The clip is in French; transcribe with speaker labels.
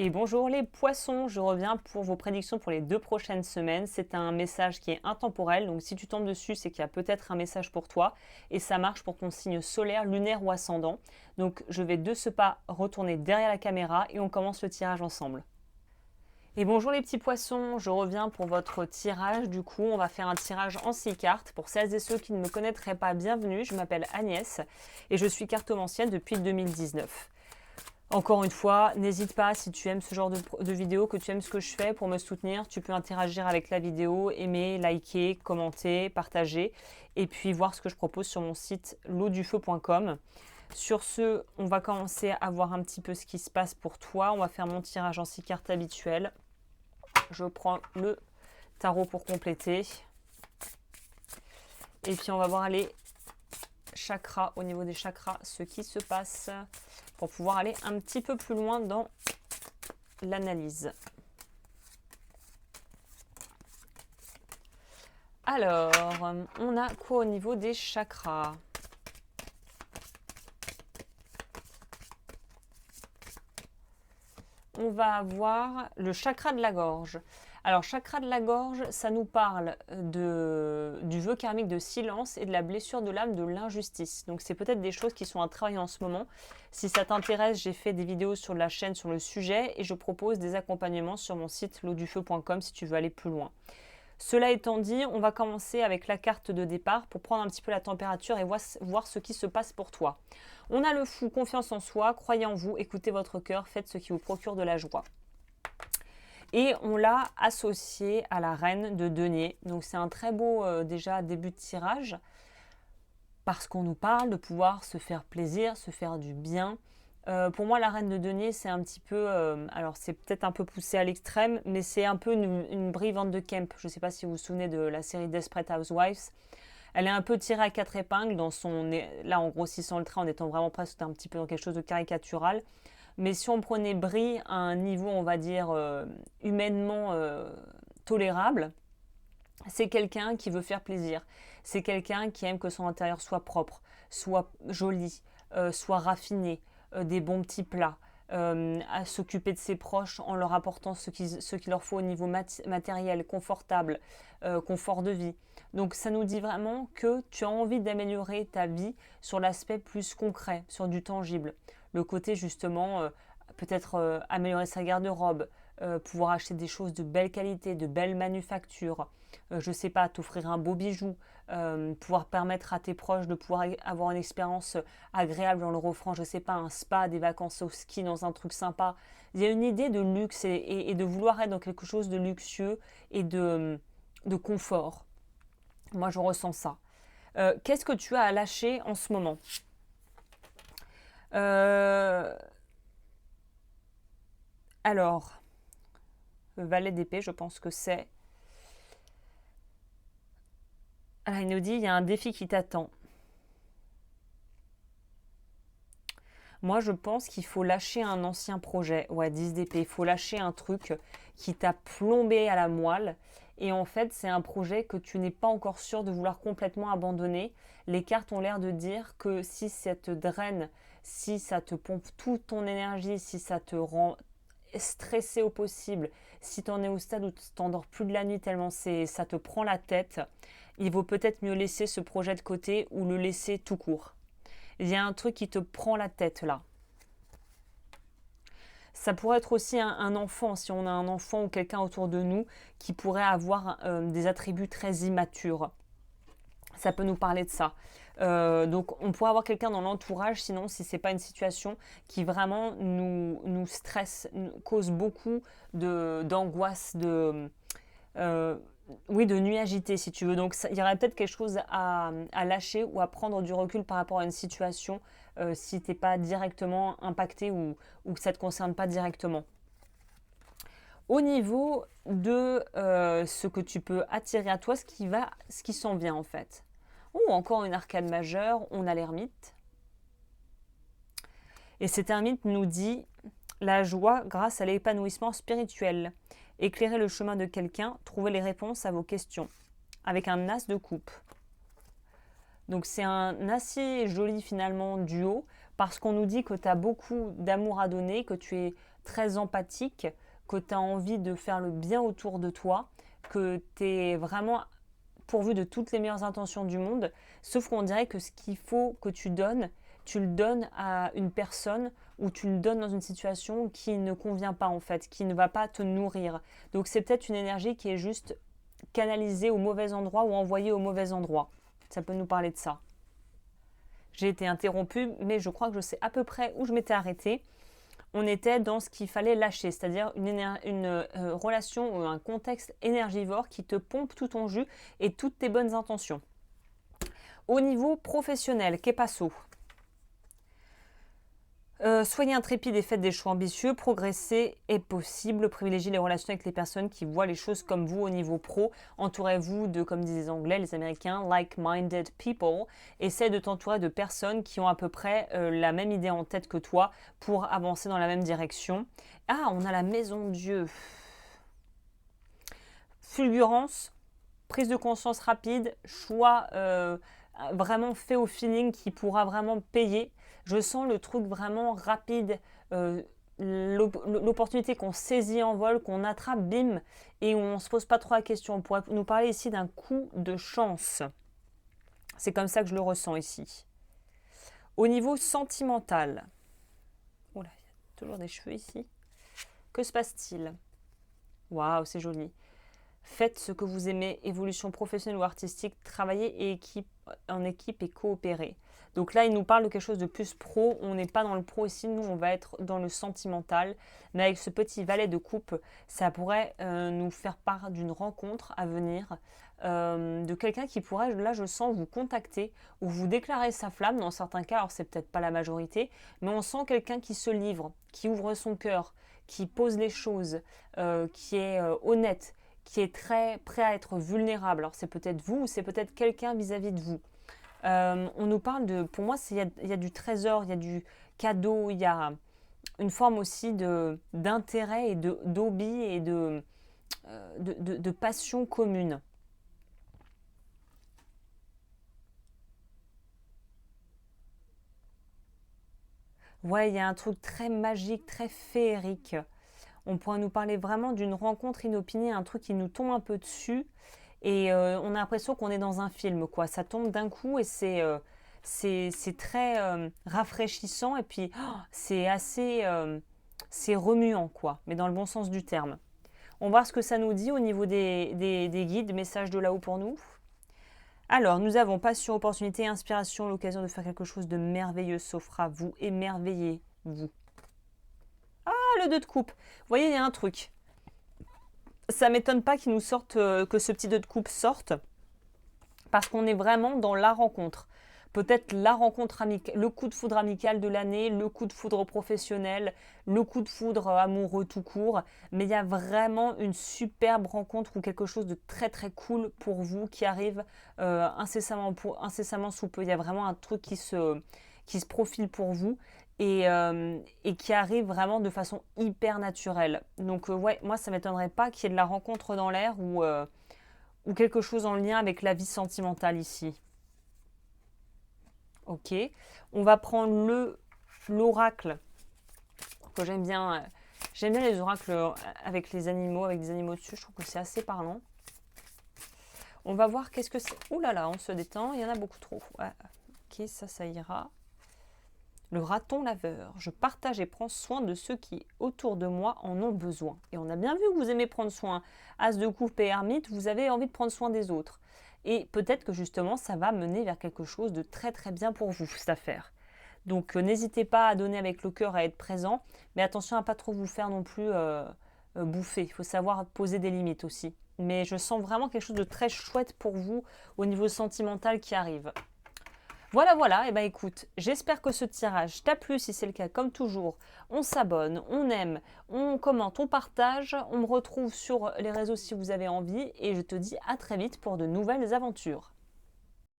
Speaker 1: Et bonjour les poissons, je reviens pour vos prédictions pour les 2 prochaines semaines. C'est un message qui est intemporel, donc si tu tombes dessus, c'est qu'il y a peut-être un message pour toi. Et ça marche pour ton signe solaire, lunaire ou ascendant. Donc je vais de ce pas retourner derrière la caméra et on commence le tirage ensemble. Et bonjour les petits poissons, je reviens pour votre tirage. Du coup, on va faire un tirage en 6 cartes. Pour celles et ceux qui ne me connaîtraient pas, bienvenue, je m'appelle Agnès et je suis cartomancienne depuis 2019. Encore une fois, n'hésite pas si tu aimes ce genre de vidéo, que tu aimes ce que je fais pour me soutenir. Tu peux interagir avec la vidéo, aimer, liker, commenter, partager et puis voir ce que je propose sur mon site lotdufeu.com. Sur ce, on va commencer à voir un petit peu ce qui se passe pour toi. On va faire mon tirage en 6 cartes habituel. Je prends le tarot pour compléter. Et puis on va voir les chakras, au niveau des chakras, ce qui se passe pour pouvoir aller un petit peu plus loin dans l'analyse. Alors, on a quoi au niveau des chakras? On va avoir le chakra de la gorge. Alors, chakra de la gorge, ça nous parle du vœu karmique de silence et de la blessure de l'âme de l'injustice. Donc, c'est peut-être des choses qui sont à travailler en ce moment. Si ça t'intéresse, j'ai fait des vidéos sur la chaîne sur le sujet et je propose des accompagnements sur mon site lotdufeu.com si tu veux aller plus loin. Cela étant dit, on va commencer avec la carte de départ pour prendre un petit peu la température et voir ce qui se passe pour toi. On a le fou, confiance en soi, croyez en vous, écoutez votre cœur, faites ce qui vous procure de la joie. Et on l'a associé à la reine de denier. Donc c'est un très beau déjà début de tirage parce qu'on nous parle de pouvoir se faire plaisir, se faire du bien. Pour moi, la reine de denier, c'est un petit peu... alors, c'est peut-être un peu poussé à l'extrême, mais c'est un peu une Brie Van de Kemp. Je ne sais pas si vous vous souvenez de la série Desperate Housewives. Elle est un peu tirée à 4 épingles, là, en grossissant le trait, en étant vraiment presque un petit peu dans quelque chose de caricatural. Mais si on prenait Brie à un niveau, on va dire, humainement tolérable, c'est quelqu'un qui veut faire plaisir. C'est quelqu'un qui aime que son intérieur soit propre, soit joli, soit raffiné, des bons petits plats, à s'occuper de ses proches en leur apportant ce qu'il leur faut au niveau matériel, confortable, confort de vie. Donc ça nous dit vraiment que tu as envie d'améliorer ta vie sur l'aspect plus concret, sur du tangible. Le côté justement, peut-être améliorer sa garde-robe, pouvoir acheter des choses de belle qualité, de belle manufacture, je sais pas, t'offrir un beau bijou, pouvoir permettre à tes proches de pouvoir avoir une expérience agréable en leur offrant, je sais pas, un spa, des vacances au ski dans un truc sympa. Il y a une idée de luxe et de vouloir être dans quelque chose de luxueux et de confort. Moi, je ressens ça. Qu'est-ce que tu as à lâcher en ce moment? Alors, le valet d'épée, je pense que c'est... Alors, il nous dit, il y a un défi qui t'attend. Moi, je pense qu'il faut lâcher un ancien projet. Ouais, 10 d'épée. Il faut lâcher un truc qui t'a plombé à la moelle. Et en fait, c'est un projet que tu n'es pas encore sûr de vouloir complètement abandonner. Les cartes ont l'air de dire que si ça te draine, si ça te pompe toute ton énergie, si ça te rend stressé au possible, si tu en es au stade où tu t'endors plus de la nuit tellement ça te prend la tête, il vaut peut-être mieux laisser ce projet de côté ou le laisser tout court. Il y a un truc qui te prend la tête là. Ça pourrait être aussi un enfant, si on a un enfant ou quelqu'un autour de nous qui pourrait avoir des attributs très immatures. Ça peut nous parler de ça. Donc on pourrait avoir quelqu'un dans l'entourage, sinon si ce n'est pas une situation qui vraiment nous stresse, nous cause beaucoup d'angoisse, oui, de nuit agitée si tu veux. Donc il y aurait peut-être quelque chose à lâcher ou à prendre du recul par rapport à une situation si tu n'es pas directement impacté ou que ça ne te concerne pas directement. Au niveau de ce que tu peux attirer à toi, ce qui s'en vient en fait. Ou encore une arcade majeure, on a l'ermite. Et cet ermite nous dit la joie grâce à l'épanouissement spirituel. Éclairer le chemin de quelqu'un, trouver les réponses à vos questions. Avec un as de coupe. Donc c'est un assez joli finalement duo parce qu'on nous dit que tu as beaucoup d'amour à donner, que tu es très empathique, que tu as envie de faire le bien autour de toi, que tu es vraiment pourvu de toutes les meilleures intentions du monde, sauf qu'on dirait que ce qu'il faut que tu le donnes à une personne ou tu le donnes dans une situation qui ne convient pas en fait, qui ne va pas te nourrir. Donc c'est peut-être une énergie qui est juste canalisée au mauvais endroit ou envoyée au mauvais endroit. Ça peut nous parler de ça. J'ai été interrompue, mais je crois que je sais à peu près où je m'étais arrêtée. On était dans ce qu'il fallait lâcher, c'est-à-dire une relation ou un contexte énergivore qui te pompe tout ton jus et toutes tes bonnes intentions. Au niveau professionnel, que passo? Soyez intrépide et faites des choix ambitieux, progresser est possible, privilégiez les relations avec les personnes qui voient les choses comme vous au niveau pro, entourez-vous de, comme disent les Anglais, les Américains, like-minded people, essaie de t'entourer de personnes qui ont à peu près la même idée en tête que toi pour avancer dans la même direction. Ah, on a la maison de Dieu. Fulgurance, prise de conscience rapide, choix vraiment fait au feeling qui pourra vraiment payer. Je sens le truc vraiment rapide, l'opportunité qu'on saisit en vol, qu'on attrape, bim, et on ne se pose pas trop la question. On pourrait nous parler ici d'un coup de chance. C'est comme ça que je le ressens ici. Au niveau sentimental, oula, il y a toujours des cheveux ici. Que se passe-t-il? Waouh, c'est joli. Faites ce que vous aimez, évolution professionnelle ou artistique, travaillez en équipe et coopérez. Donc là, il nous parle de quelque chose de plus pro. On n'est pas dans le pro ici, nous, on va être dans le sentimental. Mais avec ce petit valet de coupe, ça pourrait nous faire part d'une rencontre à venir, de quelqu'un qui pourrait, là, je sens, vous contacter ou vous déclarer sa flamme. Dans certains cas, alors c'est peut-être pas la majorité, mais on sent quelqu'un qui se livre, qui ouvre son cœur, qui pose les choses, qui est honnête, qui est très prêt à être vulnérable. Alors c'est peut-être vous ou c'est peut-être quelqu'un vis-à-vis de vous. On nous parle de, pour moi, il y a du trésor, il y a du cadeau, il y a une forme aussi d'intérêt et d'hobby et de passion commune. Ouais, il y a un truc très magique, très féerique. On pourrait nous parler vraiment d'une rencontre inopinée, un truc qui nous tombe un peu dessus. Et on a l'impression qu'on est dans un film, quoi. Ça tombe d'un coup et c'est très rafraîchissant. Et puis, c'est assez c'est remuant, quoi. Mais dans le bon sens du terme. On va voir ce que ça nous dit au niveau des guides, messages de là-haut pour nous. Alors, nous avons passion, opportunité, inspiration, l'occasion de faire quelque chose de merveilleux s'offre à vous. Émerveillez-vous. Ah, le 2 de coupe. Vous voyez, il y a un truc. Ça m'étonne pas qu'il nous sorte, que ce petit 2 de coupe sorte, parce qu'on est vraiment dans la rencontre. Peut-être la rencontre amicale, le coup de foudre amical de l'année, le coup de foudre professionnel, le coup de foudre amoureux tout court. Mais il y a vraiment une superbe rencontre ou quelque chose de très très cool pour vous qui arrive incessamment sous peu. Il y a vraiment un truc qui se profile pour vous et qui arrive vraiment de façon hyper naturelle. Donc ouais, moi ça ne m'étonnerait pas qu'il y ait de la rencontre dans l'air ou quelque chose en lien avec la vie sentimentale ici. Ok, on va prendre l'oracle, que j'aime bien. J'aime bien les oracles avec les animaux, avec des animaux dessus, je trouve que c'est assez parlant. On va voir qu'est-ce que c'est. Ouh là là, on se détend, il y en a beaucoup trop. Ouais. Ok, ça ira. Le raton laveur. Je partage et prends soin de ceux qui, autour de moi, en ont besoin. Et on a bien vu que vous aimez prendre soin. As de coupe et ermite, vous avez envie de prendre soin des autres. Et peut-être que justement, ça va mener vers quelque chose de très très bien pour vous, cette affaire. Donc n'hésitez pas à donner avec le cœur, à être présent. Mais attention à ne pas trop vous faire non plus bouffer. Il faut savoir poser des limites aussi. Mais je sens vraiment quelque chose de très chouette pour vous au niveau sentimental qui arrive. Voilà, et ben écoute, j'espère que ce tirage t'a plu. Si c'est le cas, comme toujours, on s'abonne, on aime, on commente, on partage, on me retrouve sur les réseaux si vous avez envie et je te dis à très vite pour de nouvelles aventures.